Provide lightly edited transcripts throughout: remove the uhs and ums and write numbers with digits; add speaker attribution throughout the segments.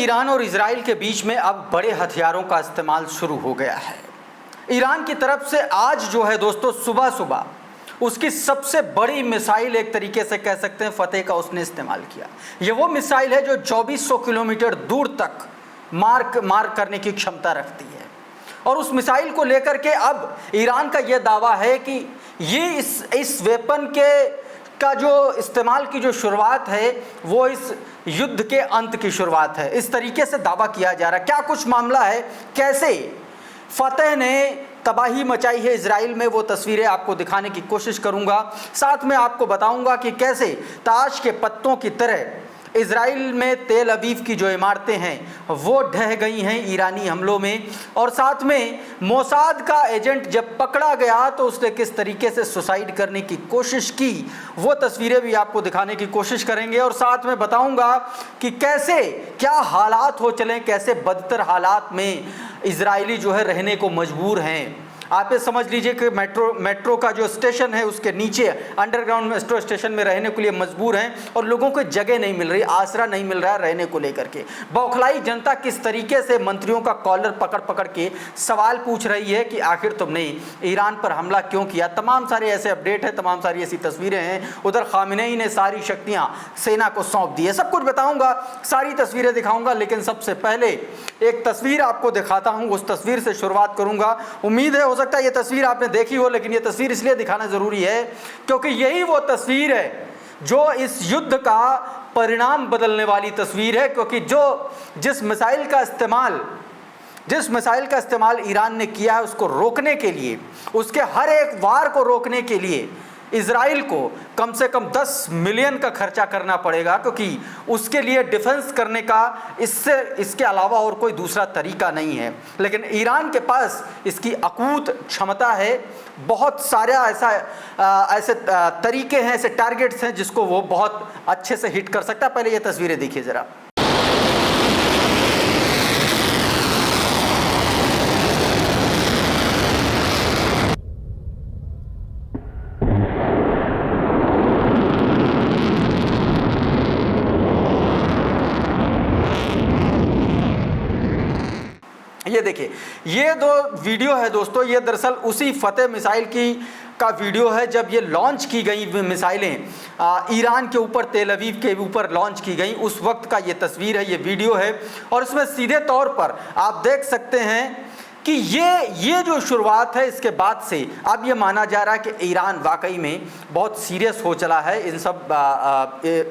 Speaker 1: Iran और Israel के बीच में अब बड़े हथियारों का इस्तेमाल शुरू हो गया है। ईरान की तरफ से आज जो है दोस्तों सुबह सुबह उसकी सबसे बड़ी मिसाइल, एक तरीके से कह सकते हैं फतेह का, उसने इस्तेमाल किया। ये वो मिसाइल है जो 2400 किलोमीटर दूर तक मार करने की क्षमता रखती है। और उस मिसाइल को लेकर के अब ईरान का यह दावा है कि ये इस वेपन का जो इस्तेमाल की जो शुरुआत है वो इस युद्ध के अंत की शुरुआत है। इस तरीके से दावा किया जा रहा है। क्या कुछ मामला है, कैसे फतेह ने तबाही मचाई है इजराइल में, वो तस्वीरें आपको दिखाने की कोशिश करूंगा। साथ में आपको बताऊंगा कि कैसे ताश के पत्तों की तरह इजराइल में तेल अवीव की जो इमारतें हैं वो ढह गई हैं ईरानी हमलों में। और साथ में मोसाद का एजेंट जब पकड़ा गया तो उसने किस तरीके से सुसाइड करने की कोशिश की, वो तस्वीरें भी आपको दिखाने की कोशिश करेंगे। और साथ में बताऊंगा कि कैसे क्या हालात हो चले, कैसे बदतर हालात में इजरायली जो है रहने को मजबूर हैं। आप ये समझ लीजिए कि मेट्रो का जो स्टेशन है उसके नीचे अंडरग्राउंड मेट्रो स्टेशन में रहने के लिए मजबूर हैं और लोगों को जगह नहीं मिल रही, आसरा नहीं मिल रहा है रहने को लेकर के। बौखलाई जनता किस तरीके से मंत्रियों का कॉलर पकड़ पकड़ के सवाल पूछ रही है कि आखिर तुमने ईरान पर हमला क्यों किया। तमाम सारे ऐसे अपडेट हैं, तमाम सारी ऐसी तस्वीरें हैं। उधर खामिनेई ने सारी शक्तियाँ सेना को सौंप दी है। सब कुछ बताऊँगा, सारी तस्वीरें दिखाऊँगा, लेकिन सबसे पहले एक तस्वीर आपको दिखाता हूँ। उस तस्वीर से शुरुआत करूँगा। उम्मीद है हो सकता है ये तस्वीर आपने देखी हो, लेकिन ये तस्वीर इसलिए दिखाना जरूरी है क्योंकि यही वो तस्वीर है जो इस युद्ध का परिणाम बदलने वाली तस्वीर है। क्योंकि जिस मिसाइल का इस्तेमाल ईरान ने किया है उसको रोकने के लिए, उसके हर एक वार को रोकने के लिए इजराइल को कम से कम 10 मिलियन का खर्चा करना पड़ेगा, क्योंकि उसके लिए डिफेंस करने का इसके अलावा और कोई दूसरा तरीका नहीं है। लेकिन ईरान के पास इसकी अकूत क्षमता है। बहुत सारे ऐसे तरीके हैं, ऐसे टारगेट्स हैं जिसको वो बहुत अच्छे से हिट कर सकता है। पहले ये तस्वीरें देखिए ज़रा। ये देखिए, ये दो वीडियो है दोस्तों, ये दरअसल उसी फतेह मिसाइल का वीडियो है जब ये लॉन्च की गई मिसाइलें ईरान के ऊपर, तेल अवीव के ऊपर लॉन्च की गई, उस वक्त का ये तस्वीर है, ये वीडियो है। और इसमें सीधे तौर पर आप देख सकते हैं कि ये जो शुरुआत है, इसके बाद से अब ये माना जा रहा है कि ईरान वाकई में बहुत सीरियस हो चला है इन सब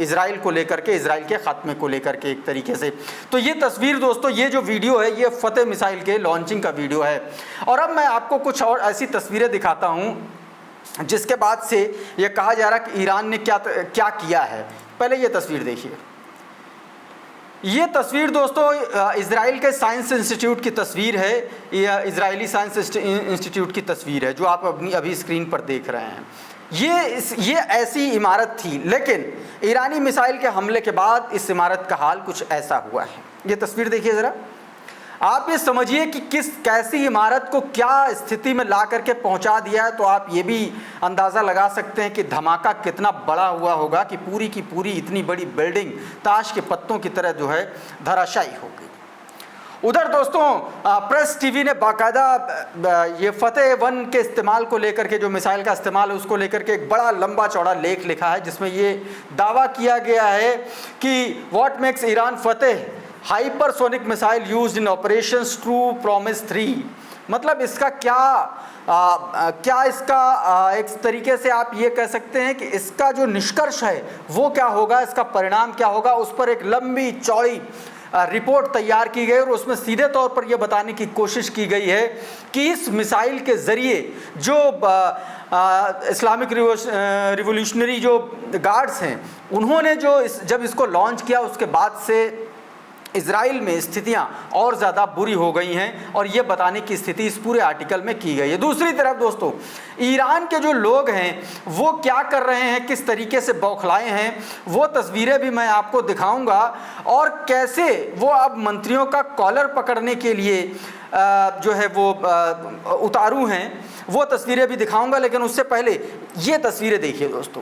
Speaker 1: इजराइल को लेकर के, इजराइल के ख़ात्मे को लेकर के एक तरीके से। तो ये तस्वीर दोस्तों, ये जो वीडियो है ये फतेह मिसाइल के लॉन्चिंग का वीडियो है। और अब मैं आपको कुछ और ऐसी तस्वीरें दिखाता हूँ जिसके बाद से ये कहा जा रहा है कि ईरान ने क्या किया है। पहले ये तस्वीर देखिए। ये तस्वीर दोस्तों इजराइल के साइंस इंस्टीट्यूट की तस्वीर है, ये इजरायली साइंस इंस्टीट्यूट की तस्वीर है जो आप अभी स्क्रीन पर देख रहे हैं। ये ऐसी इमारत थी, लेकिन ईरानी मिसाइल के हमले के बाद इस इमारत का हाल कुछ ऐसा हुआ है। ये तस्वीर देखिए ज़रा। आप ये समझिए कि कैसी इमारत को क्या स्थिति में ला करके पहुंचा दिया है। तो आप ये भी अंदाज़ा लगा सकते हैं कि धमाका कितना बड़ा हुआ होगा कि पूरी की पूरी इतनी बड़ी बिल्डिंग ताश के पत्तों की तरह जो है धराशायी हो गई। उधर दोस्तों प्रेस टीवी ने बाकायदा ये फतेह 1 के इस्तेमाल को लेकर के, जो मिसाइल का इस्तेमाल है उसको लेकर के एक बड़ा लंबा चौड़ा लेख लिखा है जिसमें ये दावा किया गया है कि what makes Iran Fateh hypersonic missile used in operation true promise 3। मतलब इसका क्या इसका एक तरीके से आप ये कह सकते हैं कि इसका जो निष्कर्ष है वो क्या होगा, इसका परिणाम क्या होगा, उस पर एक लंबी चौड़ी रिपोर्ट तैयार की गई। और उसमें सीधे तौर पर यह बताने की कोशिश की गई है कि इस मिसाइल के ज़रिए जो इस्लामिक रिवोल्यूशनरी जो गार्ड्स हैं उन्होंने जब इसको लॉन्च किया उसके बाद से इजराइल में स्थितियां और ज़्यादा बुरी हो गई हैं, और ये बताने की स्थिति इस पूरे आर्टिकल में की गई है। दूसरी तरफ दोस्तों ईरान के जो लोग हैं वो क्या कर रहे हैं, किस तरीके से बौखलाए हैं, वो तस्वीरें भी मैं आपको दिखाऊंगा। और कैसे वो अब मंत्रियों का कॉलर पकड़ने के लिए जो है वो उतारू हैं, वो तस्वीरें भी दिखाऊंगा। लेकिन उससे पहले ये तस्वीरें देखिए दोस्तों।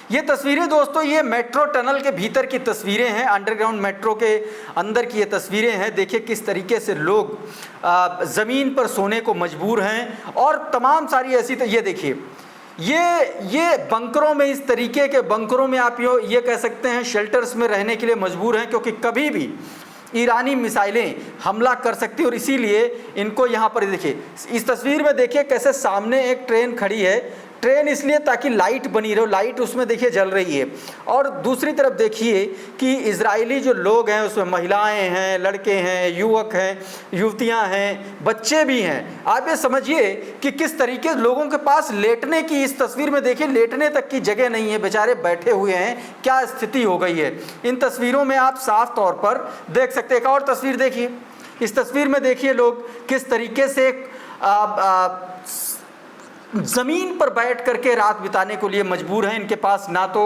Speaker 1: ये तस्वीरें दोस्तों ये मेट्रो टनल के भीतर की तस्वीरें हैं, अंडरग्राउंड मेट्रो के अंदर की ये तस्वीरें हैं। देखिए किस तरीके से लोग ज़मीन पर सोने को मजबूर हैं और तमाम सारी ऐसी ये देखिए ये बंकरों में, इस तरीके के बंकरों में आप ये कह सकते हैं शेल्टर्स में रहने के लिए मजबूर हैं, क्योंकि कभी भी ईरानी मिसाइलें हमला कर सकती है और इसीलिए इनको यहाँ पर देखिए, इस तस्वीर में देखिए कैसे सामने एक ट्रेन खड़ी है। ट्रेन इसलिए ताकि लाइट बनी रहे, लाइट उसमें देखिए जल रही है। और दूसरी तरफ देखिए कि इजरायली जो लोग हैं उसमें महिलाएं हैं, लड़के हैं, युवक हैं, युवतियां हैं, बच्चे भी हैं। आप ये समझिए कि किस तरीके लोगों के पास लेटने की, इस तस्वीर में देखिए लेटने तक की जगह नहीं है, बेचारे बैठे हुए हैं, क्या स्थिति हो गई है। इन तस्वीरों में आप साफ तौर पर देख सकते हैं। एक और तस्वीर देखिए, इस तस्वीर में देखिए लोग किस तरीके से ज़मीन पर बैठ करके रात बिताने के लिए मजबूर हैं। इनके पास ना तो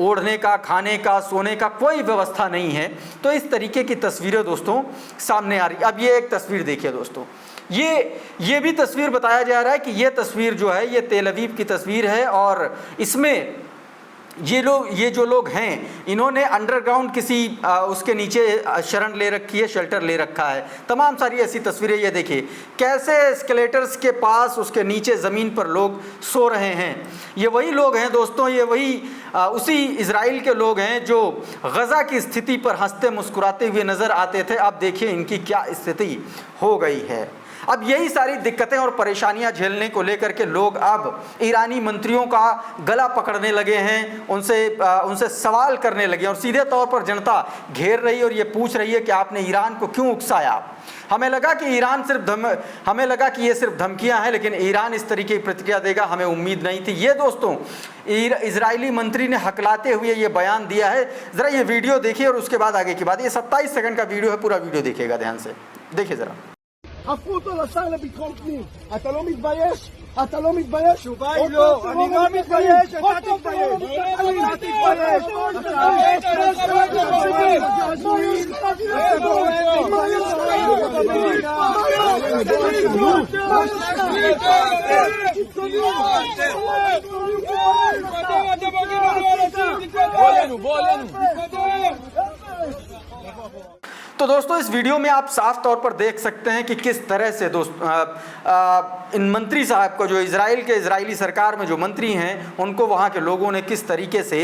Speaker 1: ओढ़ने का, खाने का, सोने का कोई व्यवस्था नहीं है। तो इस तरीके की तस्वीरें दोस्तों सामने आ रही। अब ये एक तस्वीर देखिए दोस्तों, ये भी तस्वीर बताया जा रहा है कि ये तस्वीर जो है ये तेल अवीव की तस्वीर है और इसमें ये जो लोग हैं इन्होंने अंडरग्राउंड किसी उसके नीचे शरण ले रखी है, शेल्टर ले रखा है। तमाम सारी ऐसी तस्वीरें ये देखिए कैसे एस्केलेटर्स के पास उसके नीचे ज़मीन पर लोग सो रहे हैं। ये वही लोग हैं दोस्तों, ये वही उसी इजराइल के लोग हैं जो गज़ा की स्थिति पर हंसते मुस्कुराते हुए नज़र आते थे। अब देखिए इनकी क्या स्थिति हो गई है। अब यही सारी दिक्कतें और परेशानियां झेलने को लेकर के लोग अब ईरानी मंत्रियों का गला पकड़ने लगे हैं, उनसे सवाल करने लगे और सीधे तौर पर जनता घेर रही है और ये पूछ रही है कि आपने ईरान को क्यों उकसाया। हमें लगा कि ये सिर्फ धमकियां हैं, लेकिन ईरान इस तरीके की प्रतिक्रिया देगा हमें उम्मीद नहीं थी। ये दोस्तों इजरायली मंत्री ने हकलाते हुए ये बयान दिया है। ज़रा ये वीडियो देखिए और उसके बाद आगे की बात। ये 27 सेकंड का वीडियो है, पूरा वीडियो देखिएगा ध्यान से, देखिए ज़रा।
Speaker 2: הפכו אותו לשר לביטחון פנים. אתה לא מתבייש? אתה לא מתבייש?
Speaker 3: התשובה היא לא, אני לא מתבייש, אתה תתבייש.
Speaker 2: אני לא תתבייש.
Speaker 3: בוא אלינו.
Speaker 1: तो दोस्तों इस वीडियो में आप साफ तौर पर देख सकते हैं कि किस तरह से इन मंत्री साहब को, जो इजरायली सरकार में जो मंत्री हैं, उनको वहाँ के लोगों ने किस तरीके से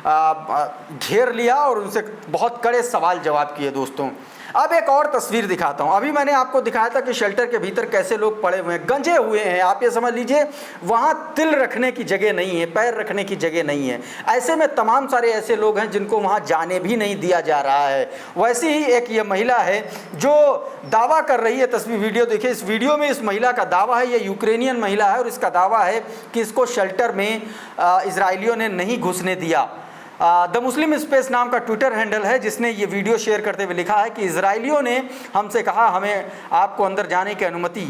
Speaker 1: घेर लिया और उनसे बहुत कड़े सवाल जवाब किए दोस्तों। अब एक और तस्वीर दिखाता हूँ। अभी मैंने आपको दिखाया था कि शेल्टर के भीतर कैसे लोग पड़े हुए हैं, गंजे हुए हैं। आप ये समझ लीजिए वहाँ तिल रखने की जगह नहीं है, पैर रखने की जगह नहीं है। ऐसे में तमाम सारे ऐसे लोग हैं जिनको वहाँ जाने भी नहीं दिया जा रहा है। वैसी ही एक ये महिला है जो दावा कर रही है, तस्वीर वीडियो देखिए। इस वीडियो में इस महिला का दावा है, ये यूक्रेनियन महिला है और इसका दावा है कि इसको शेल्टर में इजरायलियों ने नहीं घुसने दिया। द मुस्लिम स्पेस नाम का ट्विटर हैंडल है जिसने ये वीडियो शेयर करते हुए लिखा है कि इजरायलियों ने हमसे कहा हमें आपको अंदर जाने की अनुमति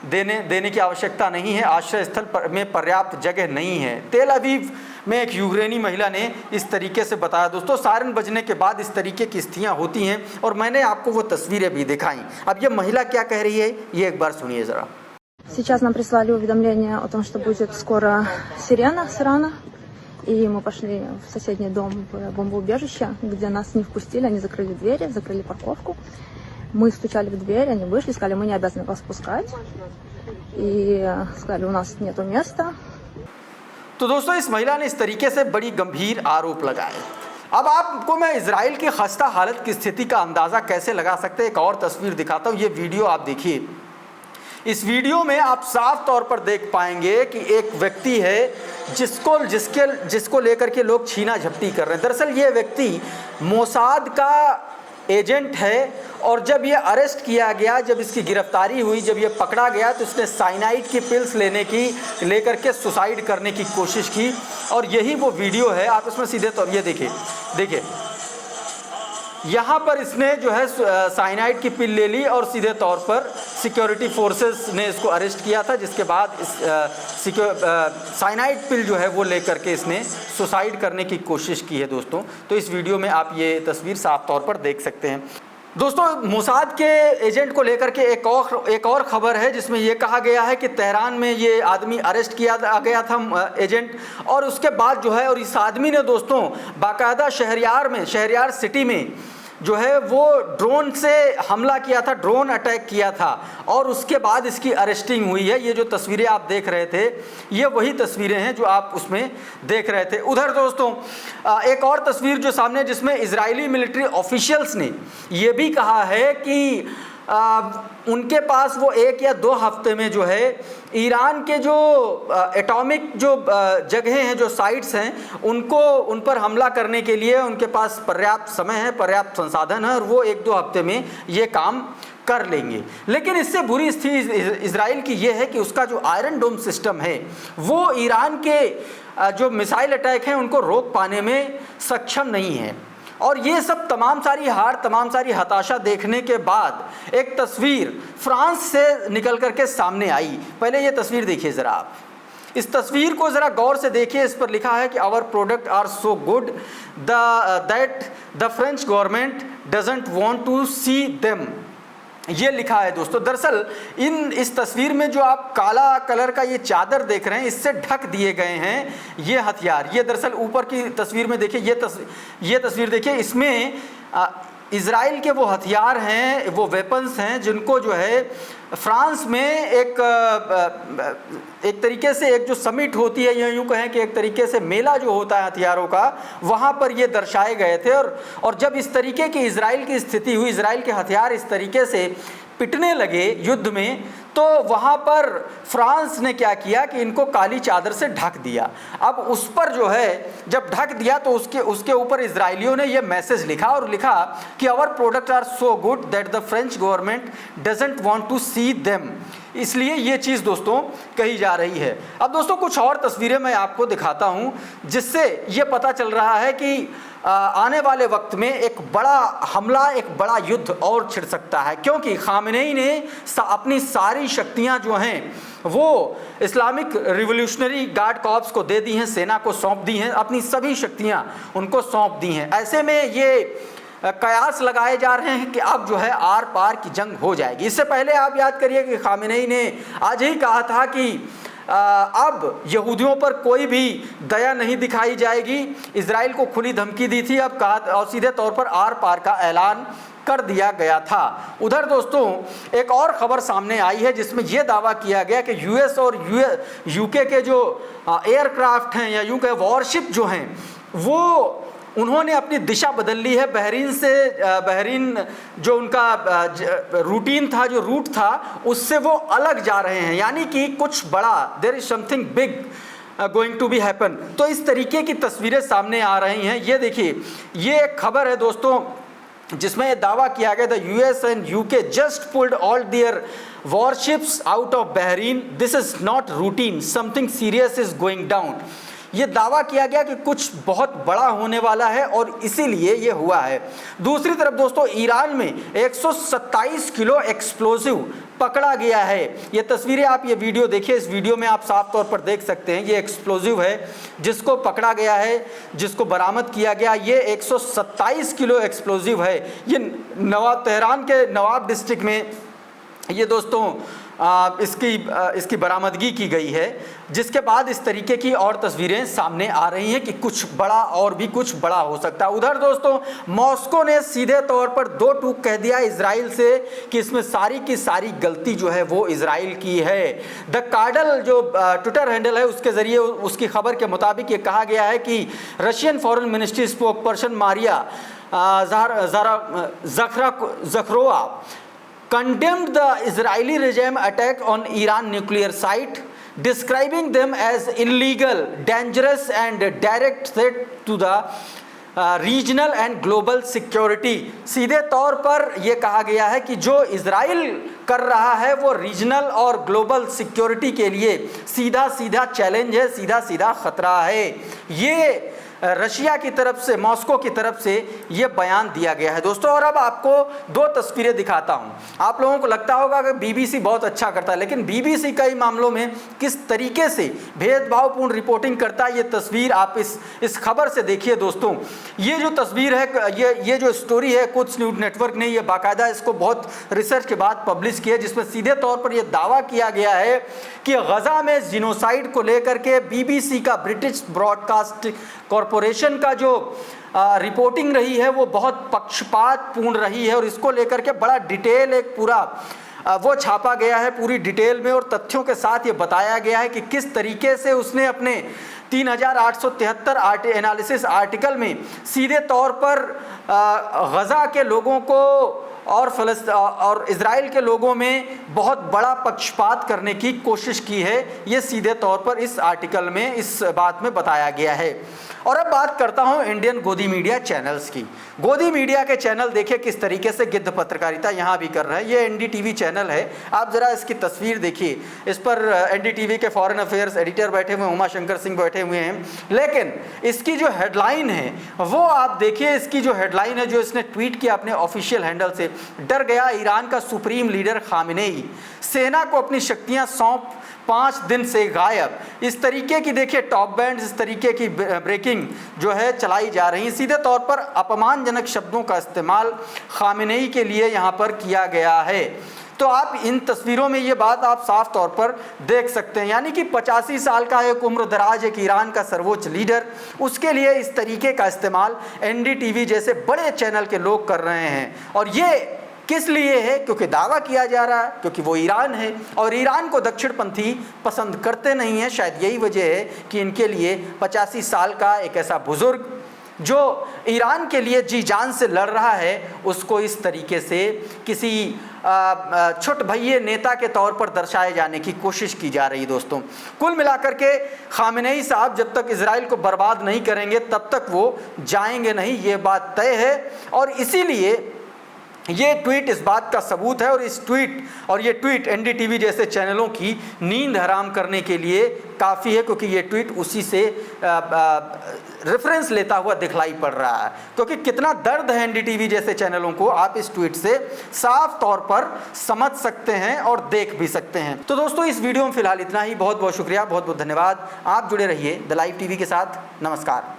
Speaker 1: देने की आवश्यकता नहीं है, आश्रय स्थल में पर्याप्त जगह नहीं है। तेल अवीव में एक यूक्रेनी महिला ने इस तरीके से बताया। दोस्तों सायरन बजने के बाद इस तरीके की स्थितियाँ होती हैं और मैंने आपको वो तस्वीरें भी दिखाई। अब ये महिला क्या कह रही है ये एक बार सुनिए ज़रा।
Speaker 4: Сейчас нам прислали уведомление о том, что будет скоро сирена с Ирана. И мы пошли в соседний дом, в бомбоубежище, где нас не впустили, они закрыли двери, закрыли парковку. Мы стучали в дверь, они вышли, сказали, мы не обязаны вас пускать. И сказали, у нас нету места.
Speaker 1: तो दोस्तों इस महिला ने इस तरीके से बड़ी गंभीर आरोप लगाए। अब आपको मैं इजराइल की खस्ता हालत की स्थिति का अंदाज़ा कैसे लगा सकते हैं, एक और तस्वीर दिखाता हूँ। ये वीडियो आप देखिए। इस वीडियो में आप साफ तौर पर देख पाएंगे कि एक व्यक्ति है जिसको लेकर के लोग छीना झपटी कर रहे हैं। दरअसल ये व्यक्ति मोसाद का एजेंट है और जब ये अरेस्ट किया गया, जब इसकी गिरफ्तारी हुई, जब ये पकड़ा गया तो इसने साइनाइड की पिल्स लेकर के सुसाइड करने की कोशिश की और यही वो वीडियो है। आप इसमें सीधे तौर ये देखिए यहाँ पर इसने जो है साइनाइड की पिल ले ली और सीधे तौर पर सिक्योरिटी फोर्सेस ने इसको अरेस्ट किया था, जिसके बाद साइनाइड पिल जो है वो लेकर के इसने सुसाइड करने की कोशिश की है दोस्तों। तो इस वीडियो में आप ये तस्वीर साफ तौर पर देख सकते हैं। दोस्तों मोसाद के एजेंट को लेकर के एक और खबर है जिसमें ये कहा गया है कि तेहरान में ये आदमी अरेस्ट किया गया था एजेंट, और उसके बाद जो है और इस आदमी ने दोस्तों बाकायदा शहरयार सिटी में जो है वो ड्रोन से हमला किया था, ड्रोन अटैक किया था, और उसके बाद इसकी अरेस्टिंग हुई है। ये जो तस्वीरें आप देख रहे थे ये वही तस्वीरें हैं जो आप उसमें देख रहे थे। उधर दोस्तों एक और तस्वीर जो सामने, जिसमें इजरायली मिलिट्री ऑफिशियल्स ने ये भी कहा है कि उनके पास वो 1 या 2 हफ्ते में जो है ईरान के जो एटॉमिक जो जगहें हैं, जो साइट्स हैं, उन पर हमला करने के लिए उनके पास पर्याप्त समय है, पर्याप्त संसाधन है, और वो 1-2 हफ्ते में ये काम कर लेंगे। लेकिन इससे बुरी स्थिति इजराइल की ये है कि उसका जो आयरन डोम सिस्टम है वो ईरान के जो मिसाइल अटैक हैं उनको रोक पाने में सक्षम नहीं है। और ये सब तमाम सारी हताशा देखने के बाद एक तस्वीर फ्रांस से निकल करके सामने आई। पहले ये तस्वीर देखिए ज़रा आप, इस तस्वीर को ज़रा गौर से देखिए। इस पर लिखा है कि our product are so good that the French government doesn't want to see them, ये लिखा है दोस्तों। दरअसल इस तस्वीर में जो आप काला कलर का ये चादर देख रहे हैं, इससे ढक दिए गए हैं ये हथियार। ये दरअसल ऊपर की तस्वीर में देखिए, ये तस्वीर देखिए, इसमें इजराइल के वो हथियार हैं, वो वेपन्स हैं जिनको जो है फ्रांस में एक तरीके से एक जो समिट होती है, या यूँ कहें कि एक तरीके से मेला जो होता है हथियारों का, वहाँ पर ये दर्शाए गए थे। और जब इस तरीके की इजराइल की स्थिति हुई, इजराइल के हथियार इस तरीके से पिटने लगे युद्ध में, तो वहाँ पर फ्रांस ने क्या किया कि इनको काली चादर से ढक दिया। अब उस पर जो है जब ढक दिया तो उसके ऊपर इजराइलियों ने ये मैसेज लिखा, और लिखा कि our product are so good that the French government doesn't want to see them. इसलिए ये चीज़ दोस्तों कही जा रही है। अब दोस्तों कुछ और तस्वीरें मैं आपको दिखाता हूँ जिससे ये पता चल रहा है कि आने वाले वक्त में एक बड़ा हमला, एक बड़ा युद्ध और छिड़ सकता है, क्योंकि खामेनेई ने अपनी सारी शक्तियां जो हैं वो इस्लामिक रिवोल्यूशनरी गार्ड कॉर्प्स को दे दी हैं, सेना को सौंप दी हैं, अपनी सभी शक्तियां उनको सौंप दी हैं। ऐसे में ये कयास लगाए जा रहे हैं कि अब जो है आर पार की जंग हो जाएगी। इससे पहले आप याद करिए कि खामेनेई ने आज ही कहा था कि अब यहूदियों पर कोई भी दया नहीं दिखाई जाएगी। इजराइल को खुली धमकी दी थी, अब कहा और सीधे तौर पर आर पार का ऐलान कर दिया गया था। उधर दोस्तों एक और खबर सामने आई है जिसमें यह दावा किया गया कि यूएस और यूके के जो एयरक्राफ्ट हैं, या यूं कहें वॉरशिप जो हैं, वो उन्होंने अपनी दिशा बदल ली है। बहरीन जो उनका रूटीन था, जो रूट था, उससे वो अलग जा रहे हैं, यानी कि कुछ बड़ा, there is something big going to be happen. तो इस तरीके की तस्वीरें सामने आ रही हैं। ये देखिए, ये एक खबर है दोस्तों जिसमें यह दावा किया गया the US and UK just pulled all their warships out of Bahrain, this is not routine, something serious is going down. ये दावा किया गया कि कुछ बहुत बड़ा होने वाला है और इसीलिए ये हुआ है। दूसरी तरफ दोस्तों ईरान में 127 किलो एक्सप्लोसिव पकड़ा गया है। ये तस्वीरें आप ये वीडियो देखिए, इस वीडियो में आप साफ तौर पर देख सकते हैं ये एक्सप्लोसिव है जिसको पकड़ा गया है, जिसको बरामद किया गया। ये 127 किलो एक्सप्लोसिव है। ये तेहरान के नवाब डिस्ट्रिक्ट में ये दोस्तों इसकी बरामदगी की गई है, जिसके बाद इस तरीके की और तस्वीरें सामने आ रही हैं कि कुछ बड़ा और भी कुछ बड़ा हो सकता है। उधर दोस्तों मॉस्को ने सीधे तौर पर 2 टूक कह दिया इजराइल से कि इसमें सारी की सारी गलती जो है वो इजराइल की है। द कार्डल जो ट्विटर हैंडल है उसके ज़रिए उसकी खबर के मुताबिक ये कहा गया है कि Russian foreign ministry spokesperson Maria Zakharova condemned the Israeli regime attack on Iran nuclear site, describing them as illegal, dangerous and direct threat to the regional and global security. सीधे तौर पर यह कहा गया है कि जो इजराइल कर रहा है वो रीजनल और ग्लोबल सिक्योरिटी के लिए सीधा सीधा चैलेंज है, सीधा सीधा खतरा है। ये रशिया की तरफ से, मॉस्को की तरफ से ये बयान दिया गया है दोस्तों। और अब आपको दो तस्वीरें दिखाता हूँ। आप लोगों को लगता होगा कि बीबीसी बहुत अच्छा करता है, लेकिन बीबीसी कई मामलों में किस तरीके से भेदभावपूर्ण रिपोर्टिंग करता है, ये तस्वीर आप इस खबर से देखिए दोस्तों। ये जो तस्वीर है, ये जो स्टोरी है, कुछ न्यूज़ नेटवर्क ने ये बाकायदा इसको बहुत रिसर्च के बाद पब्लिश किया, जिसमें सीधे तौर पर यह दावा किया गया है कि गजा में जिनोसाइड को लेकर के बीबीसी का, ब्रिटिश ब्रॉडकास्ट कॉरपोरेशन का जो रिपोर्टिंग रही है वो बहुत पक्षपातपूर्ण रही है। और इसको लेकर के बड़ा डिटेल एक पूरा वो छापा गया है पूरी डिटेल में, और तथ्यों के साथ ये बताया गया है कि किस तरीके से उसने अपने 3873 एनालिसिस आर्टिकल में सीधे तौर पर गजा के लोगों को और इजराइल के लोगों में बहुत बड़ा पक्षपात करने की कोशिश की है। ये सीधे तौर पर इस आर्टिकल में इस बात में बताया गया है। और अब बात करता हूं इंडियन गोदी मीडिया चैनल्स की। गोदी मीडिया के चैनल देखिए किस तरीके से गिद्ध पत्रकारिता यहाँ भी कर रहे हैं। ये एनडीटीवी चैनल है, आप जरा इसकी तस्वीर देखिए। इस पर एनडीटीवी के फॉरेन अफेयर्स एडिटर बैठे हुए, उमा शंकर सिंह बैठे हुए हैं, लेकिन इसकी जो हेडलाइन है वो आप देखिए। इसकी जो हेडलाइन है, जो इसने ट्वीट किया अपने ऑफिशियल हैंडल से, डर गया ईरान का सुप्रीम लीडर खामेनेई, सेना को अपनी शक्तियां सौंप 5 दिन से गायब। इस तरीके की देखिए टॉप बैंड, इस तरीके की ब्रेकिंग जो है चलाई जा रही है। सीधे तौर पर अपमानजनक शब्दों का इस्तेमाल खामेनेई के लिए यहाँ पर किया गया है। तो आप इन तस्वीरों में ये बात आप साफ तौर पर देख सकते हैं, यानी कि 85 साल का एक उम्र दराज एक ईरान का सर्वोच्च लीडर, उसके लिए इस तरीके का इस्तेमाल एनडीटीवी जैसे बड़े चैनल के लोग कर रहे हैं। और ये किस लिए है? क्योंकि दावा किया जा रहा है क्योंकि वो ईरान है और ईरान को दक्षिणपंथी पसंद करते नहीं हैं। शायद यही वजह है कि इनके लिए 85 साल का एक ऐसा बुजुर्ग जो ईरान के लिए जी जान से लड़ रहा है, उसको इस तरीके से किसी छोट भैये नेता के तौर पर दर्शाए जाने की कोशिश की जा रही है दोस्तों। कुल मिलाकर के खामेनेई साहब जब तक इजराइल को बर्बाद नहीं करेंगे तब तक वो जाएंगे नहीं, ये बात तय है। और इसीलिए ये ट्वीट इस बात का सबूत है। और ये ट्वीट एनडीटीवी जैसे चैनलों की नींद हराम करने के लिए काफ़ी है, क्योंकि ये ट्वीट उसी से रेफरेंस लेता हुआ दिखलाई पड़ रहा है। क्योंकि कितना दर्द है एनडीटीवी जैसे चैनलों को, आप इस ट्वीट से साफ तौर पर समझ सकते हैं और देख भी सकते हैं। तो दोस्तों इस वीडियो में फिलहाल इतना ही। बहुत बहुत शुक्रिया, बहुत बहुत धन्यवाद। आप जुड़े रहिए द लाइव टीवी के साथ। नमस्कार।